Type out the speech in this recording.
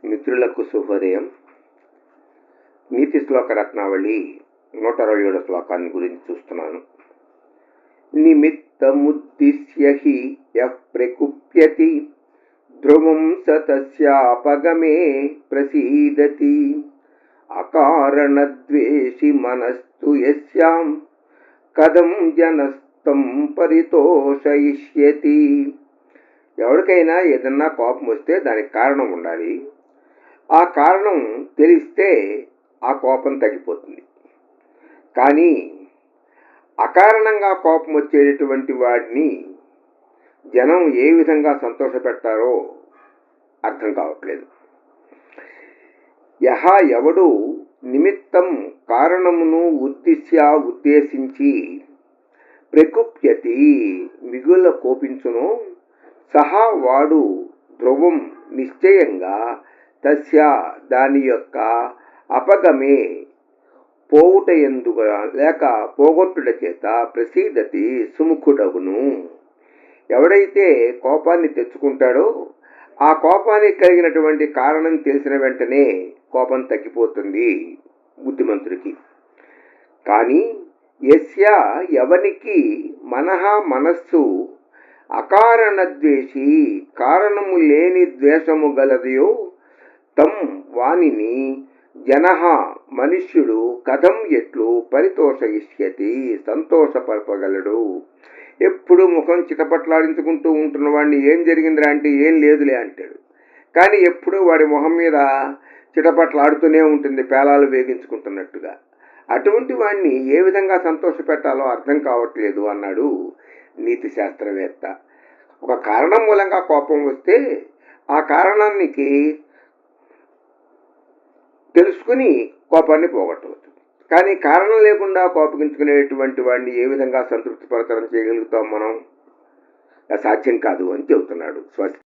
మిత్రులకు శుభోదయం. నీతి శ్లోక రత్నావళి 127 శ్లోకాన్ని గురించి చూస్తున్నాను. నిమిత్తముద్దిశ్య హి యః ప్రకుప్యతి ధ్రువం స తస్యాపగమే ప్రసీదతి అకారణద్వేషి మనస్తు యస్యాం కథం జనస్తం పరితోషయిష్యతి. ఎవరికైనా ఏదన్నా కోపం వస్తే దానికి కారణం ఉండాలి. ఆ కారణం తెలిస్తే ఆ కోపం తగ్గిపోతుంది. కానీ అకారణంగా కోపం వచ్చేటటువంటి వాడిని జనం ఏ విధంగా సంతోషపెట్టారో అర్థం కావట్లేదు. ఎవడు నిమిత్తం కారణమును ఉద్దేశించి ప్రకుప్యతి మిగుల కోపించును సహా వాడు ధ్రువం నిశ్చయంగా తస్య దాని యొక్క అపగమే పోవుట ఎందుగా లేక పోగొట్టుట చేత ప్రసీదతి సుముఖుడగును. ఎవడైతే కోపాన్ని తెచ్చుకుంటాడో ఆ కోపానికి కలిగినటువంటి కారణం తెలిసిన వెంటనే కోపం తగ్గిపోతుంది బుద్ధిమంతుడికి. కానీ ఎవనికి మనస్సు అకారణ ద్వేషి కారణము లేని ద్వేషము గలదియో తం వానిని జనః మనుష్యుడు కథం ఎట్లు పరితోషయిష్యతి సంతోషపరపగలడు. ఎప్పుడు ముఖం చిటపట్లాడించుకుంటూ ఉంటున్న వాడిని ఏం జరిగిందిరా అంటే ఏం లేదులే అంటాడు. కానీ ఎప్పుడూ వాడి మొహం మీద చిటపట్లాడుతూనే ఉంటుంది, పేలాలు వేగించుకుంటున్నట్టుగా. అటువంటి వాడిని ఏ విధంగా సంతోషపెట్టాలో అర్థం కావట్లేదు అన్నాడు నీతి శాస్త్రవేత్త. ఒక కారణం మూలంగా కోపం వస్తే ఆ కారణానికి తెలుసుకుని కోపాన్ని పోగొట్టవచ్చు. కానీ కారణం లేకుండా కోపగించుకునేటువంటి వాడిని ఏ విధంగా సంతృప్తిపరచడం చేయగలుగుతాం మనం? సాధ్యం కాదు అని చెబుతున్నాడు. స్వస్తి.